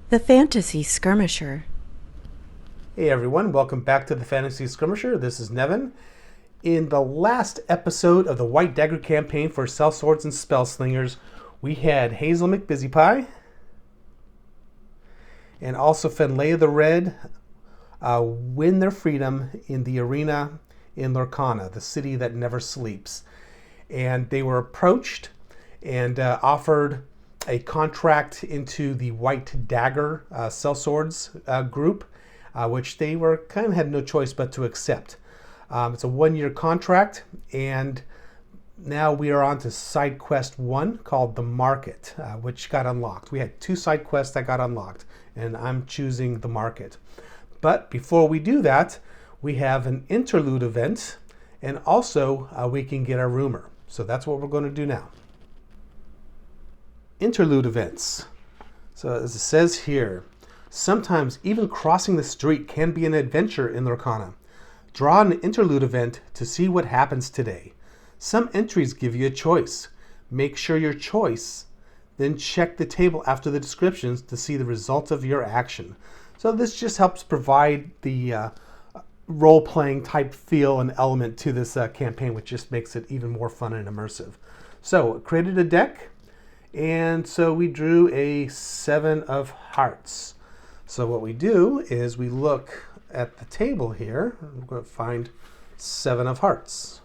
The Fantasy Skirmisher. Hey everyone, welcome back to the Fantasy Skirmisher. This is Nevin. In the last episode of the White Dagger campaign for Sellswords and Spellslingers, we had Hazel McBusypie and also Fenleia the Red win their freedom in the arena in Lorcana, the city that never sleeps. And they were approached and offered a contract into the White Dagger Sellswords group, which they were kind of had no choice but to accept. It's a 1-year contract, and now we are on to side quest 1 called The Market, which got unlocked. We had 2 side quests that got unlocked, and I'm choosing The Market. But before we do that, we have an interlude event, and also we can get our rumor. So that's what we're going to do now. Interlude events. So as it says here, sometimes even crossing the street can be an adventure in Lorcana. Draw an interlude event to see what happens today. Some entries give you a choice. Make sure your choice, then check the table after the descriptions to see the result of your action. So this just helps provide the role-playing type feel and element to this campaign, which just makes it even more fun and immersive. So created a deck, and so we drew a 7 of hearts. So what we do is we look at the table here. I'm going to find 7 of hearts.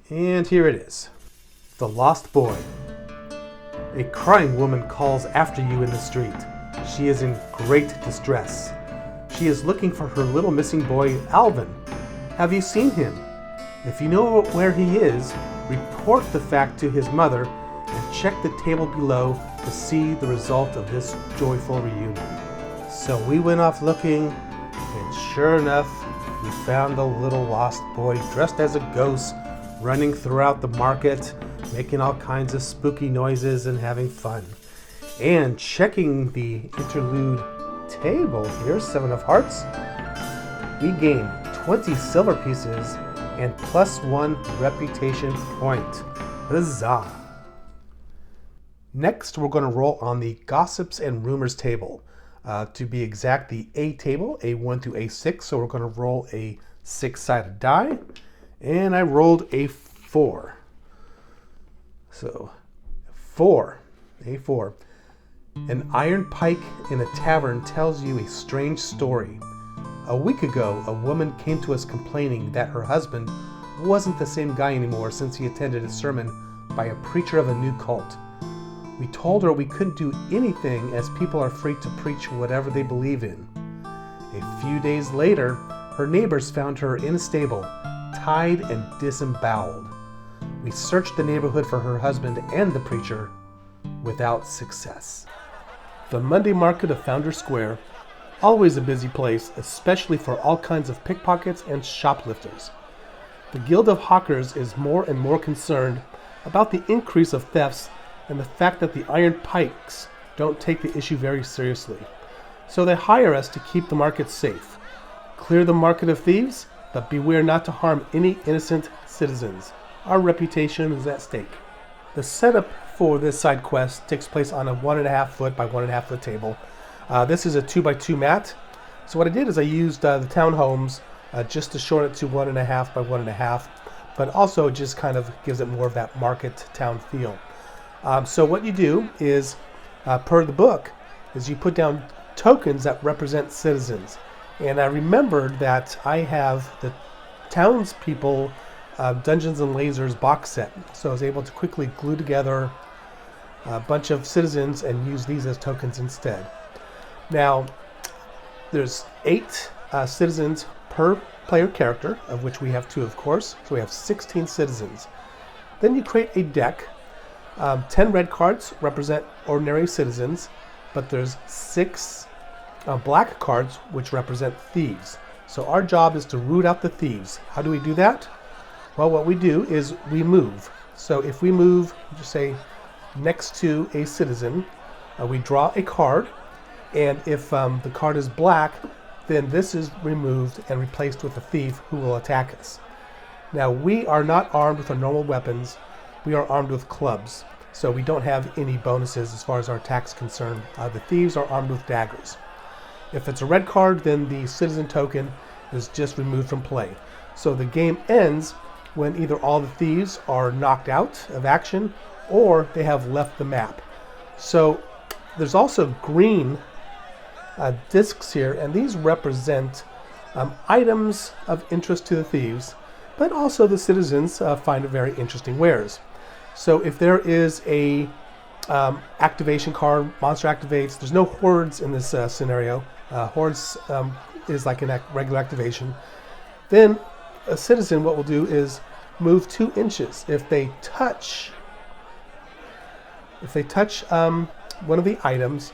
And here it is. The Lost Boy. A crying woman calls after you in the street. She is in great distress. She is looking for her little missing boy, Alvin. Have you seen him? If you know where he is, report the fact to his mother and check the table below to see the result of this joyful reunion. So we went off looking, and sure enough, we found the little lost boy dressed as a ghost, running throughout the market, making all kinds of spooky noises and having fun. And checking the interlude table here, 7 of hearts, we gained 20 silver pieces and +1 reputation point. Huzzah! Next, we're going to roll on the Gossips and Rumors table. To be exact, the A table, A1 through A6. So we're going to roll a 6-sided die. And I rolled a 4. So, 4. A4. An iron pike in a tavern tells you a strange story. A week ago, a woman came to us complaining that her husband wasn't the same guy anymore since he attended a sermon by a preacher of a new cult. We told her we couldn't do anything as people are free to preach whatever they believe in. A few days later, her neighbors found her in a stable, tied and disemboweled. We searched the neighborhood for her husband and the preacher, without success. The Monday Market of Founders Square, always a busy place, especially for all kinds of pickpockets and shoplifters. The Guild of Hawkers is more and more concerned about the increase of thefts and the fact that the Iron Pikes don't take the issue very seriously. So they hire us to keep the market safe. Clear the market of thieves, but beware not to harm any innocent citizens. Our reputation is at stake. The setup for this side quest takes place on a 1.5 foot by 1.5 foot table. This is a 2x2 mat. So what I did is I used the townhomes just to shorten it to 1.5 by 1.5, but also it just kind of gives it more of that market town feel. So what you do is, per the book, is you put down tokens that represent citizens. And I remembered that I have the townspeople Dungeons and Lasers box set. So I was able to quickly glue together a bunch of citizens and use these as tokens instead. Now, there's 8 citizens per player character, of which we have 2, of course. So we have 16 citizens. Then you create a deck. 10 red cards represent ordinary citizens, but there's 6 black cards which represent thieves. So our job is to root out the thieves. How do we do that? Well, what we do is we move. So if we move, just say, next to a citizen, we draw a card, and if the card is black, then this is removed and replaced with a thief who will attack us. Now, we are not armed with our normal weapons. We are armed with clubs. So we don't have any bonuses as far as our attack's concerned. The thieves are armed with daggers. If it's a red card, then the citizen token is just removed from play. So the game ends when either all the thieves are knocked out of action or they have left the map. So there's also green discs here, and these represent items of interest to the thieves, but also the citizens find it very interesting wares. So if there is a activation card, monster activates, there's no hordes in this scenario. Hordes is like a regular activation. Then a citizen, what will do is move 2 inches. If they touch one of the items,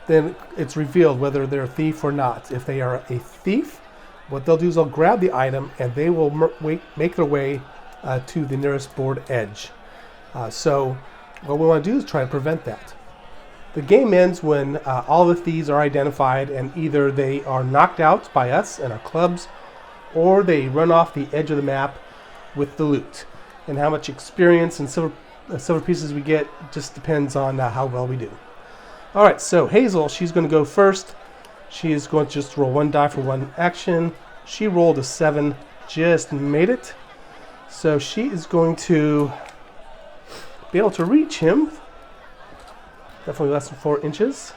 then it's revealed whether they're a thief or not. If they are a thief, what they'll do is they'll grab the item and they will make their way to the nearest board edge. So what we want to do is try to prevent that. The game ends when all the thieves are identified, and either they are knocked out by us and our clubs, or they run off the edge of the map with the loot. And how much experience and silver pieces we get just depends on how well we do. Alright, so Hazel, she's going to go first. She is going to just roll 1 die for 1 action. She rolled a 7, just made it. So she is going to be able to reach him. Definitely less than 4 inches.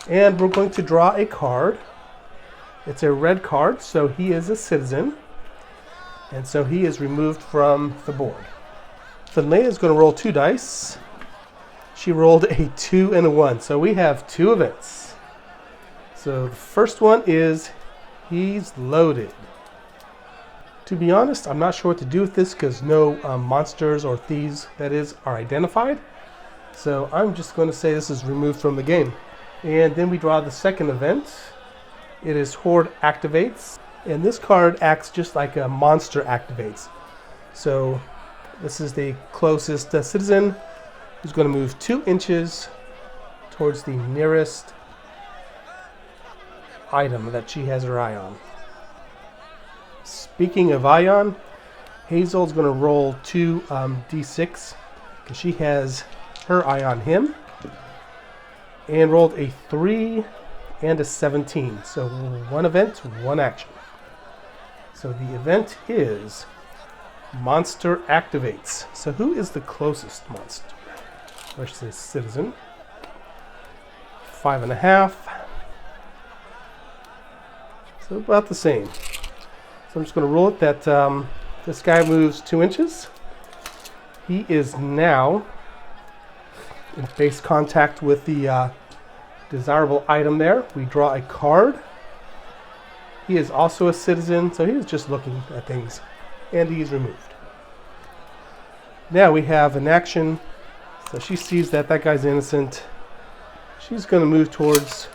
And we're going to draw a card. It's a red card, so he is a citizen. And so he is removed from the board. Finlaya is going to roll 2 dice. She rolled a 2 and a 1. So we have 2 events. So the first one is he's loaded. To be honest, I'm not sure what to do with this because no monsters or thieves, that is, are identified. So I'm just going to say this is removed from the game. And then we draw the second event. It is Horde Activates. And this card acts just like a monster activates. So this is the closest citizen who's going to move 2 inches towards the nearest item that she has her eye on. Speaking of Ion, Hazel's going to roll 2 d6 because she has her eye on him, and rolled a 3 and a 17. So 1 event, 1 action. So the event is Monster Activates. So who is the closest monster versus citizen? 5.5. So about the same. So I'm just going to roll it that this guy moves 2 inches. He is now in face contact with the desirable item there. We draw a card. He is also a citizen, so he is just looking at things, and he is removed. Now we have an action. So she sees that that guy's innocent. She's going to move towards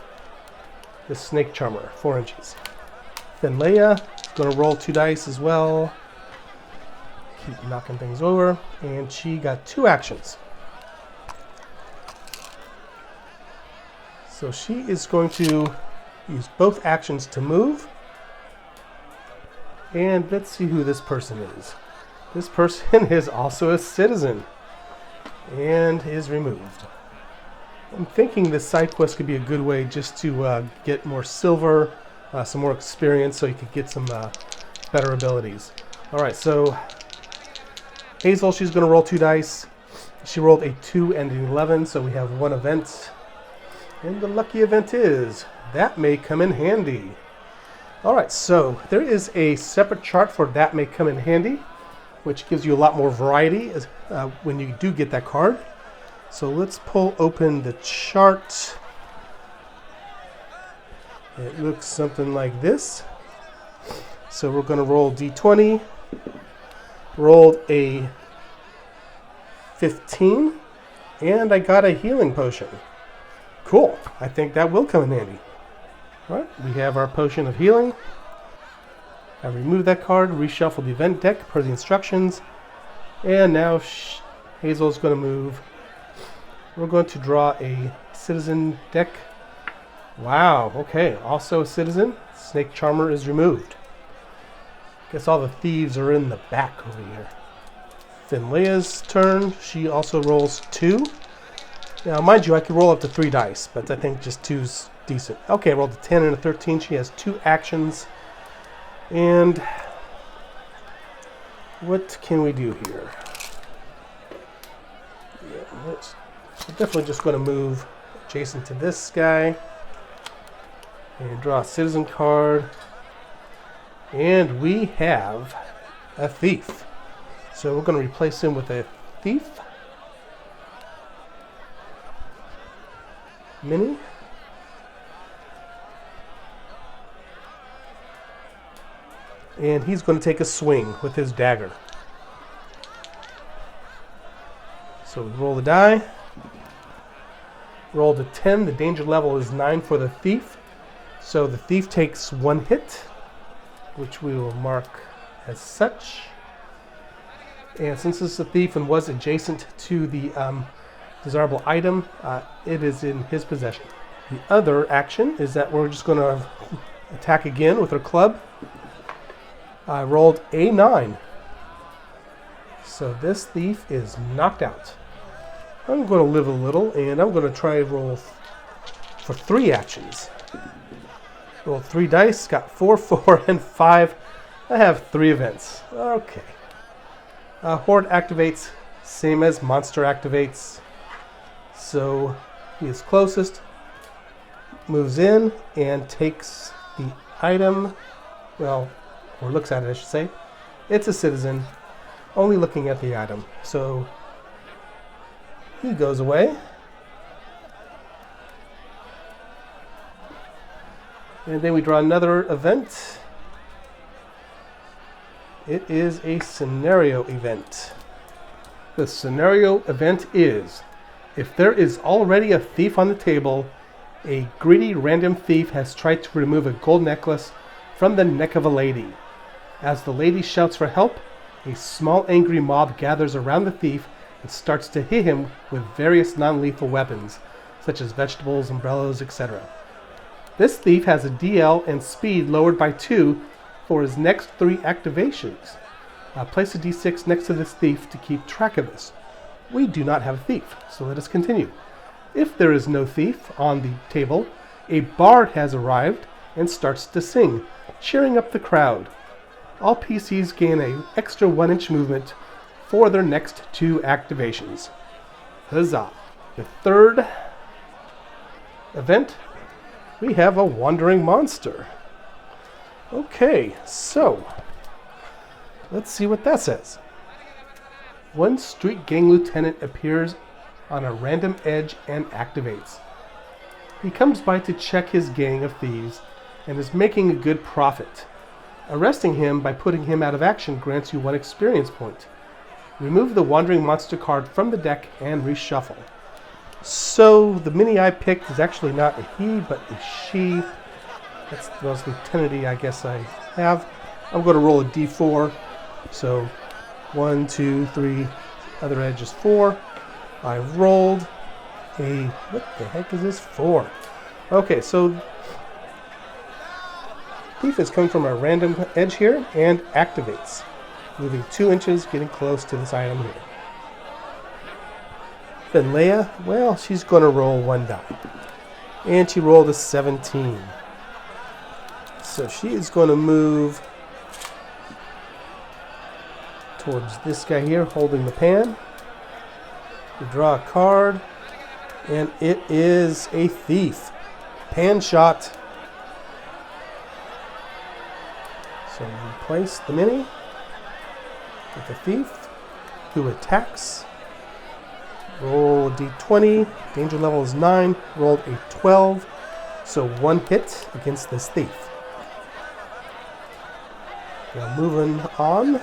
the snake charmer, 4 inches. Then Leia is going to roll 2 dice as well. Keep knocking things over, and she got 2 actions. So she is going to use both actions to move. And let's see who this person is. This person is also a citizen and is removed. I'm thinking this side quest could be a good way just to get more silver, some more experience, so you could get some better abilities. Alright, so Hazel, she's going to roll 2 dice. She rolled a 2 and an 11, so we have 1 event. And the lucky event is, that may come in handy. Alright, so there is a separate chart for that may come in handy, which gives you a lot more variety when you do get that card. So let's pull open the chart. It looks something like this. So we're going to roll d20. Rolled a 15, and I got a healing potion. Cool. I think that will come in handy. Alright, we have our potion of healing. I remove that card, reshuffle the event deck per the instructions, and now Hazel's going to move. We're going to draw a citizen deck. Wow, okay, also a citizen. Snake Charmer is removed. Guess all the thieves are in the back over here. Then Leia's turn. She also rolls 2. Now, mind you, I could roll up to 3 dice, but I think just 2's decent. Okay, I rolled a 10 and a 13. She has 2 actions. And what can we do here? Yeah, we're definitely just going to move adjacent to this guy. And draw a citizen card. And we have a thief. So we're going to replace him with a thief. Mini. And he's going to take a swing with his dagger. So we roll the die. Rolled a 10. The danger level is 9 for the thief. So the thief takes 1 hit, which we will mark as such. And since this is a thief and was adjacent to the desirable item, it is in his possession. The other action is that we're just going to attack again with our club. I rolled a 9. So this thief is knocked out. I'm going to live a little, and I'm going to try to roll for 3 actions. Rolled 3 dice, got 4, 4, and 5. I have 3 events. Okay. Horde activates, same as monster activates. So he is closest, moves in, and takes the item. Well, or looks at it, I should say. It's a citizen, only looking at the item. So he goes away. And then we draw another event. It is a scenario event. The scenario event is, if there is already a thief on the table, a greedy random thief has tried to remove a gold necklace from the neck of a lady. As the lady shouts for help, a small angry mob gathers around the thief and starts to hit him with various non-lethal weapons, such as vegetables, umbrellas, etc. This thief has a DL and speed lowered by 2 for his next 3 activations. Place a D6 next to this thief to keep track of this. We do not have a thief, so let us continue. If there is no thief on the table, a bard has arrived and starts to sing, cheering up the crowd. All PCs gain an extra 1-inch movement for their next 2 activations. Huzzah! The third event, we have a wandering monster. Okay, so let's see what that says. One street gang lieutenant appears on a random edge and activates. He comes by to check his gang of thieves and is making a good profit. Arresting him by putting him out of action grants you 1 experience point. Remove the wandering monster card from the deck and reshuffle. So the mini I picked is actually not a he, but a she. That's the most lieutenant-y I guess I have. I'm going to roll a d4. So 1, 2, 3, other edge is 4. I rolled a, what the heck is this? 4. Okay, so thief is coming from a random edge here and activates. Moving 2 inches, getting close to this item here. Then Leia, well, she's going to roll 1 die. And she rolled a 17. So she is going to move towards this guy here holding the pan. We draw a card, and it is a thief. Pan shot. So we replace the mini with the thief who attacks. Roll a d20. Danger level is 9. Rolled a 12. So 1 hit against this thief. Now moving on.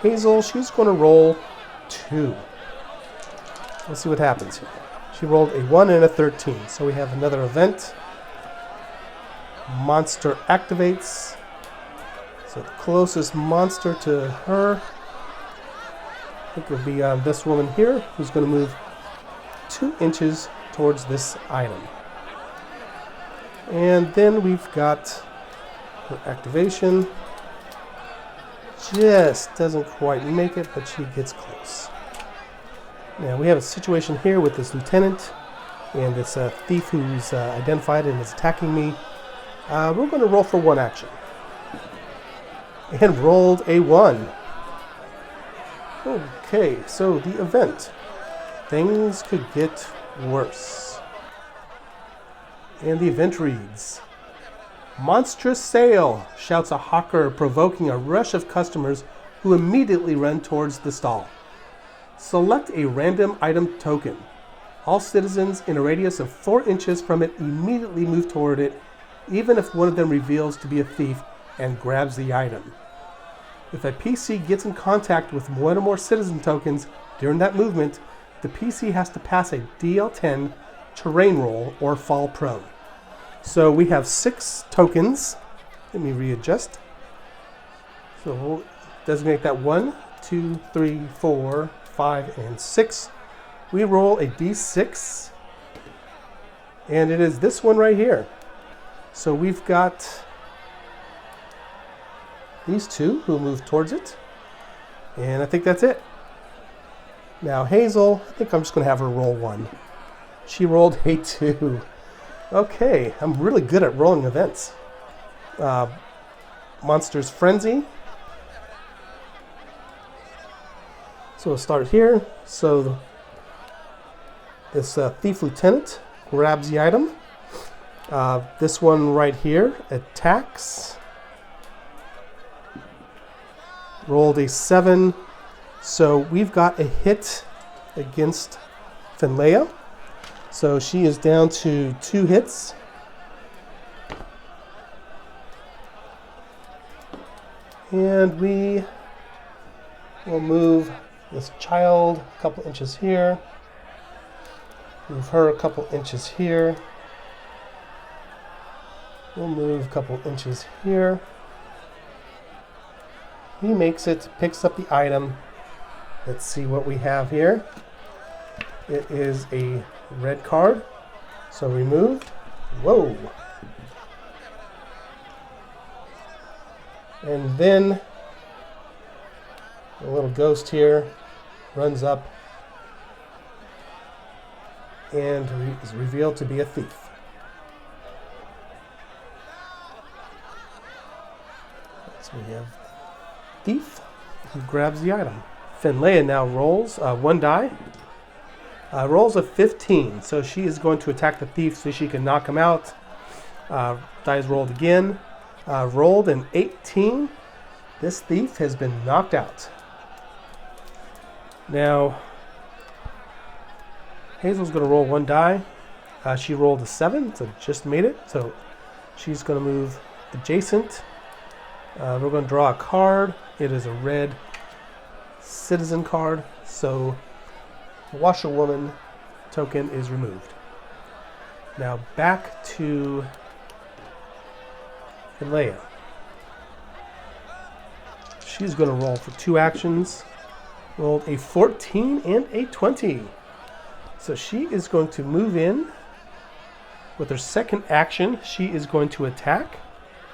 Hazel, she's going to roll 2. Let's see what happens here. She rolled a 1 and a 13. So we have another event. Monster activates. So the closest monster to her, I think, will be this woman here, who's going to move 2 inches towards this item. And then we've got her activation. just doesn't quite make it, but she gets close. Now we have a situation here with this lieutenant and this thief who's identified and is attacking me. We're going to roll for one action. And rolled a 1. Okay, so the event. Things could get worse. And the event reads, "Monstrous sale," shouts a hawker, provoking a rush of customers who immediately run towards the stall. Select a random item token. All citizens in a radius of 4 inches from it immediately move toward it, even if one of them reveals to be a thief and grabs the item. If a PC gets in contact with one or more citizen tokens during that movement, the PC has to pass a DL10 terrain roll or fall prone. So we have 6 tokens. Let me readjust. So we'll designate that 1, 2, 3, 4, 5, and 6. We roll a D6, and it is this one right here. So we've got these 2 who move towards it, and I think that's it. Now Hazel, I think I'm just going to have her roll 1. She rolled a 2. Okay, I'm really good at rolling events. Monster's Frenzy. So we'll start here. So this Thief Lieutenant grabs the item. This one right here attacks. Rolled a 7. So we've got a hit against Finlaya. So she is down to 2 hits. And we will move this child a couple inches here. Move her a couple inches here. We'll move a couple inches here. He makes it, picks up the item. Let's see what we have here. It is a red card. So removed. Whoa. And then a little ghost here runs up and is revealed to be a thief. So we have thief who grabs the item. Finlaya now rolls 1 die. Rolls a 15, so she is going to attack the thief so she can knock him out. Die is rolled again. Rolled an 18. This thief has been knocked out. Now, Hazel's going to roll 1 die. She rolled a 7, so just made it. So she's going to move adjacent. We're going to draw a card. It is a red citizen card. So the washerwoman token is removed. Now back to Finlaya. She's going to roll for 2 actions. Rolled a 14 and a 20. So she is going to move in. With her second action, she is going to attack.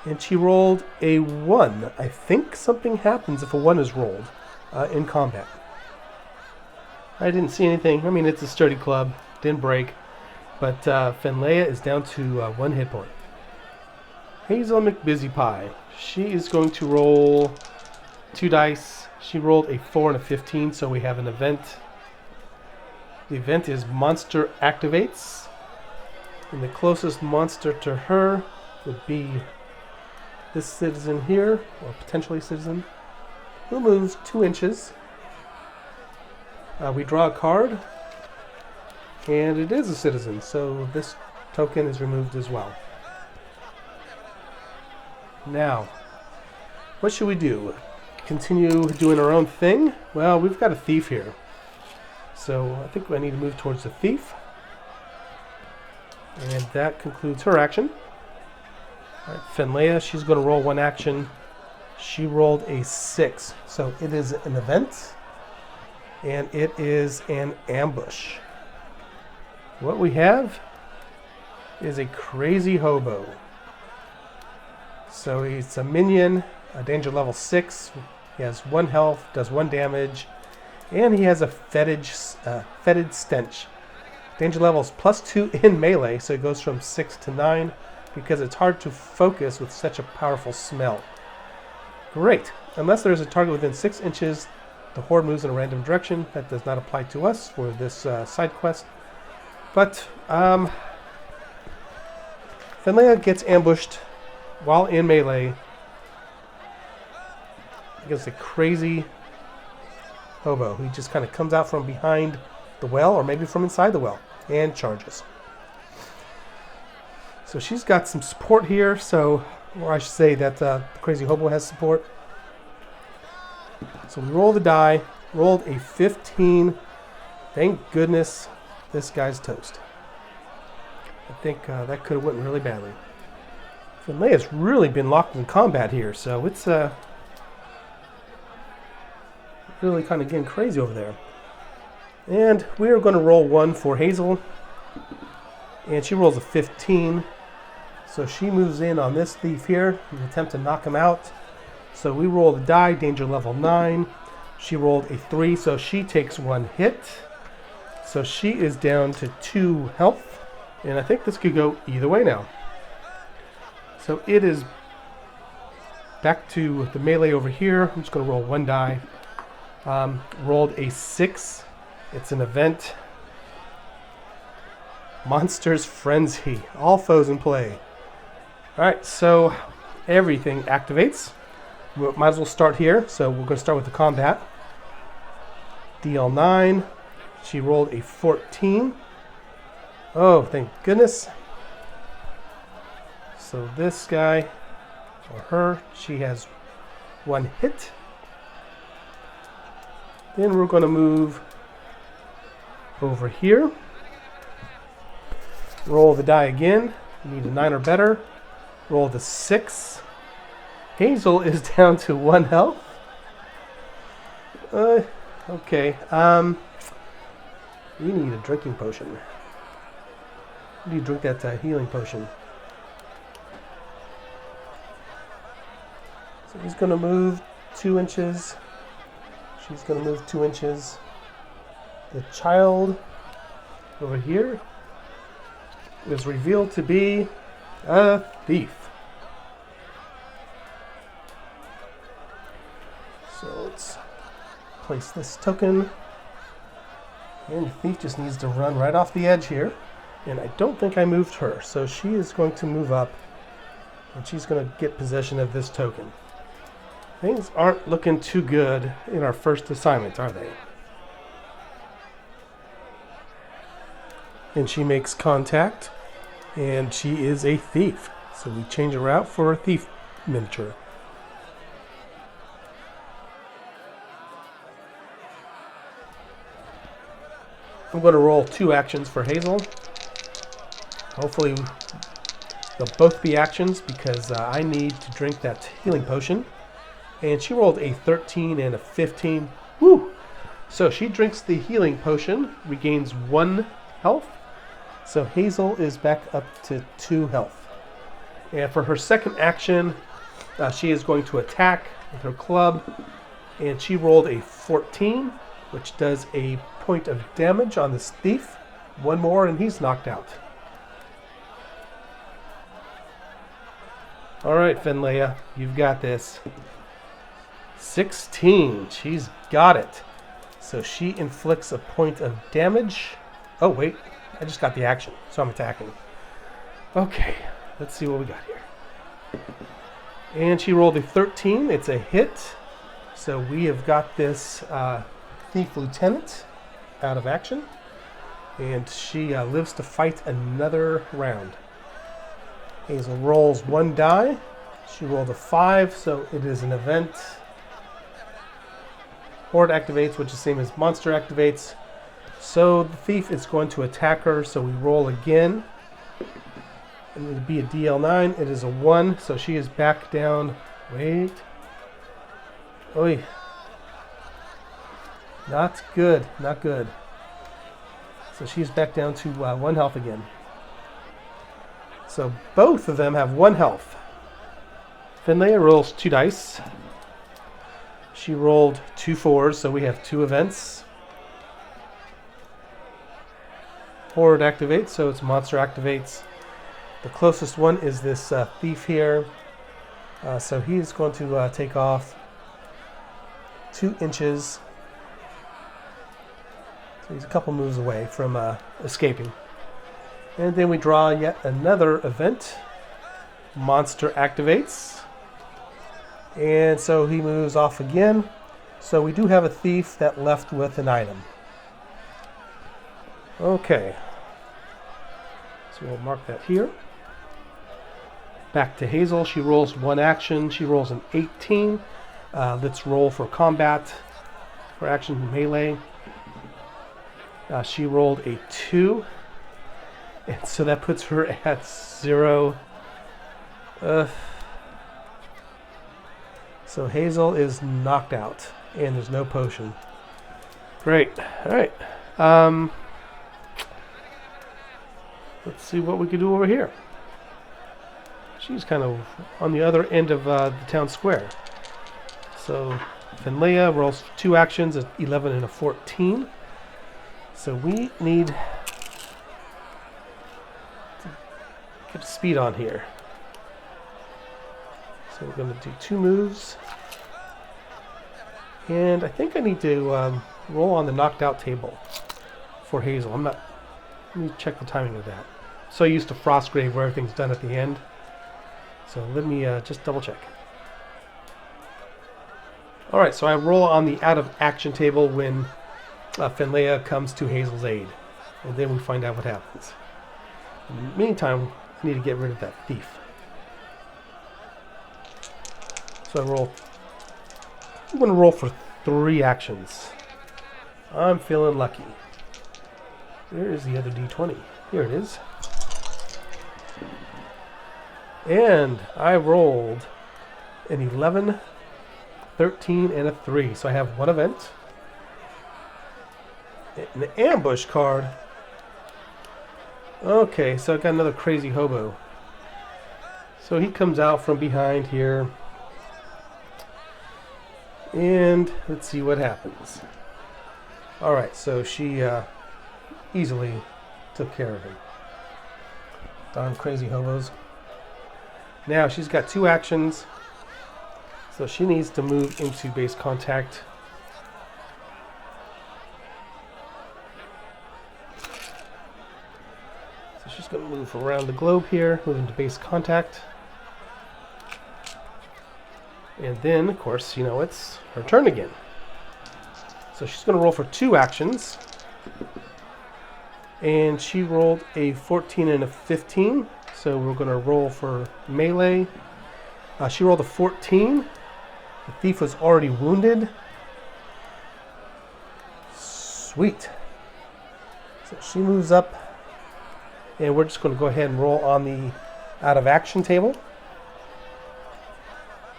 And she rolled a 1. I think something happens if a 1 is rolled in combat. I didn't see anything. I mean, it's a sturdy club. Didn't break. But Finlaya is down to 1 hit point. Hazel McBusypie. She is going to roll 2 dice. She rolled a 4 and a 15, so we have an event. The event is Monster Activates. And the closest monster to her would be this citizen here, or potentially citizen, who moves 2 inches. We draw a card, and it is a citizen, so this token is removed as well. Now, what should we do? Continue doing our own thing? Well, we've got a thief here. So I think I need to move towards the thief. And that concludes her action. All right, Finlaya, she's going to roll 1 action. She rolled a 6. So it is an event. And it is an ambush. What we have is a crazy hobo. So it's a minion, danger level 6. He has 1 health, does 1 damage, and he has a fetid stench. Danger level is +2 in melee, so it goes from 6 to 9 because it's hard to focus with such a powerful smell. Great. Unless there is a target within 6 inches, the horde moves in a random direction. That does not apply to us for this side quest. But Finlaya gets ambushed while in melee against a crazy hobo. He just kind of comes out from behind the well, or maybe from inside the well, and charges. So she's got some support here, or I should say that the crazy hobo has support. So we roll the die, rolled a 15. Thank goodness this guy's toast. I think that could have went really badly. Finlaya's really been locked in combat here, so it's really kind of getting crazy over there. And we're going to roll 1 for Hazel. And she rolls a 15. So she moves in on this thief here and attempt to knock him out. So we roll the die, danger level 9. She rolled a 3, so she takes 1 hit. So she is down to 2 health. And I think this could go either way now. So it is back to the melee over here. I'm just going to roll 1 die. Rolled a 6. It's an event. Monsters Frenzy. All foes in play. Alright, so everything activates. We might as well start here. So we're going to start with the combat. DL9. She rolled a 14. Oh, thank goodness. So this guy, or her, she has 1 hit. Then we're going to move over here. Roll the die again. We need a 9 or better. Roll the 6. Hazel is down to 1 health. Okay. We need a drinking potion. We need to drink that healing potion. So he's going to move 2 inches. She's going to move 2 inches. The child over here is revealed to be a thief. So let's place this token. And the thief just needs to run right off the edge here. And I don't think I moved her. So she is going to move up. And she's going to get possession of this token. Things aren't looking too good in our first assignment, are they? And she makes contact. And she is a thief. So we change her out for a thief miniature. I'm going to roll 2 actions for Hazel. Hopefully they'll both be actions because I need to drink that healing potion. And she rolled a 13 and a 15. Woo! So she drinks the healing potion, regains 1 health. So Hazel is back up to 2 health. And for her second action, she is going to attack with her club. And she rolled a 14, which does a point of damage on this thief. 1 more and he's knocked out. Alright, Finlaya, you've got this. 16. She's got it. So she inflicts a point of damage. Oh, wait. I just got the action, so I'm attacking. Okay, let's see what we got here. And she rolled a 13. It's a hit. So we have got this Thief Lieutenant out of action. And she lives to fight another round. Hazel rolls 1 die. She rolled a 5, so it is an event. Horde activates, which is the same as monster activates. So the thief is going to attack her, so we roll again. And it'll be a DL9. It is a 1, so she is back down. Wait. Oy. Not good, not good. So she's back down to 1 health again. So both of them have 1 health. Finlaya rolls 2 dice. She rolled 2 4s, so we have 2 events. Horde activates, so it's monster activates. The closest one is this thief here. So he's going to take off 2 inches. So he's a couple moves away from escaping. And then we draw yet another event. Monster activates. And so he moves off again. So we do have a thief that left with an item. Okay. So we'll mark that here. Back to Hazel. She rolls 1 action. She rolls an 18. Let's roll for combat. For action melee. She rolled a 2. And so that puts her at 0. So Hazel is knocked out. And there's no potion. Great. Alright. Let's see what we can do over here. She's kind of on the other end of the town square. So Finlea rolls 2 actions, an 11 and a 14. So we need to get speed on here. So we're going to do 2 moves. And I think I need to roll on the knocked out table for Hazel. Let me check the timing of that. So used to Frostgrave where everything's done at the end. So let me just double check. Alright, so I roll on the out of action table when Finlea comes to Hazel's aid. And then we find out what happens. In the meantime, I need to get rid of that thief. So I'm going to roll for 3 actions. I'm feeling lucky. Where is the other d20? Here it is. And I rolled an 11, 13, and a 3. So I have 1 event. An ambush card. Okay, so I got another crazy hobo. So he comes out from behind here. And let's see what happens. Alright, so she easily took care of him. Darn crazy hobos. Now she's got 2 actions. So she needs to move into base contact. So she's going to move around the globe here, move into base contact. And then, of course, you know, it's her turn again. So she's going to roll for 2 actions. And she rolled a 14 and a 15. So we're going to roll for melee. She rolled a 14. The thief was already wounded. Sweet. So she moves up. And we're just going to go ahead and roll on the out of action table.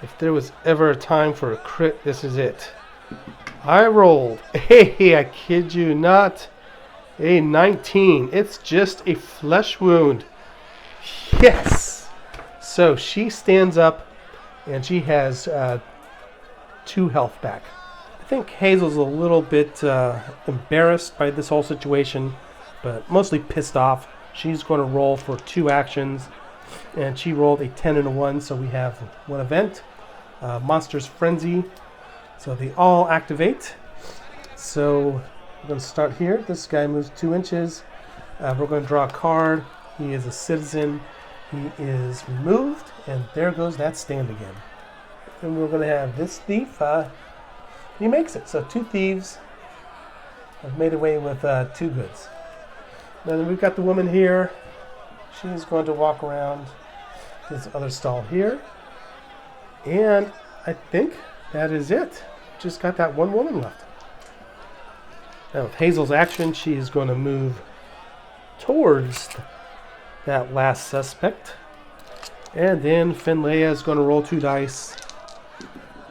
If there was ever a time for a crit, this is it. I rolled, hey, I kid you not, a 19. It's just a flesh wound. Yes! So she stands up and she has 2 health back. I think Hazel's a little bit embarrassed by this whole situation, but mostly pissed off. She's going to roll for 2 actions, and she rolled a 10 and a 1, so we have 1 event. Monster's Frenzy. So they all activate. So we're going to start here. This guy moves 2 inches. We're going to draw a card. He is a citizen. He is removed, and there goes that stand again. And we're going to have this thief. He makes it. So 2 thieves have made away with 2 goods. Then we've got the woman here. She's going to walk around this other stall here. And I think that is it. Just got that 1 woman left. Now with Hazel's action, she is going to move towards that last suspect. And then Finlea is going to roll 2 dice.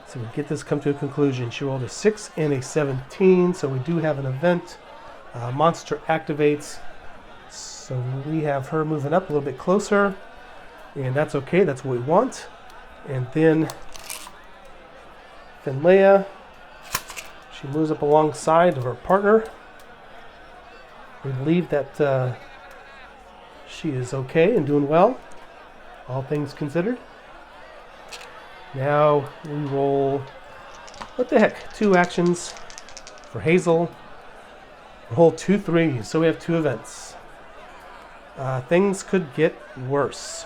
So we get this come to a conclusion. She rolled a 6 and a 17. So we do have an event. Monster activates. So we have her moving up a little bit closer. And that's okay. That's what we want. And then Finlea She moves up alongside of her partner. Relieved that she is okay and doing well, all things considered. Now we roll, what the heck, 2 actions for Hazel. Roll 2 3s, so we have 2 events. Things could get worse.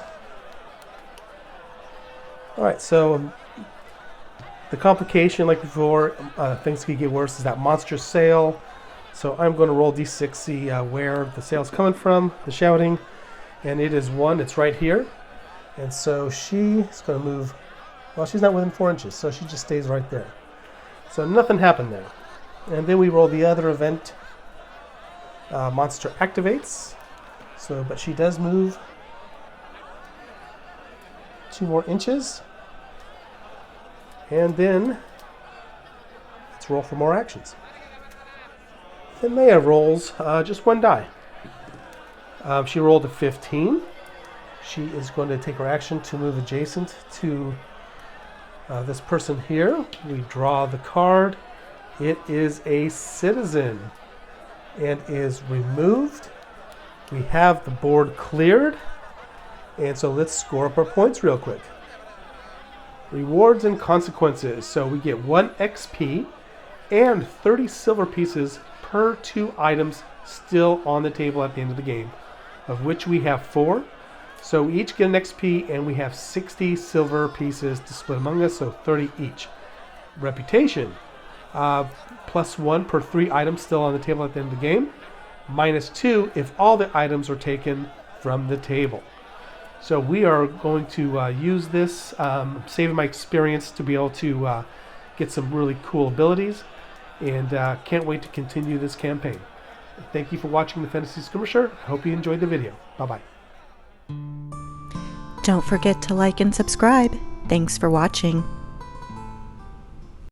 Alright, so the complication, like before, things could get worse, is that monster sail. So I'm going to roll d6, see where the sail's coming from, the shouting. And it is 1, it's right here. And so she's going to move, well, she's not within 4 inches, so she just stays right there. So nothing happened there. And then we roll the other event. Monster activates. So, but she does move 2 more inches. And then let's roll for more actions. Then Maya rolls just 1 die. She rolled a 15. She is going to take her action to move adjacent to this person here. We draw the card. It is a citizen and is removed. We have the board cleared. And so let's score up our points real quick. Rewards and consequences. So we get 1 XP and 30 silver pieces per 2 items still on the table at the end of the game, of which we have 4. So we each get an XP and we have 60 silver pieces to split among us, so 30 each. Reputation, +1 per 3 items still on the table at the end of the game, -2 if all the items are taken from the table. So we are going to use this, saving my experience to be able to get some really cool abilities, and can't wait to continue this campaign. Thank you for watching the Fantasy Skirmisher. I hope you enjoyed the video. Bye-bye. Don't forget to like and subscribe. Thanks for watching.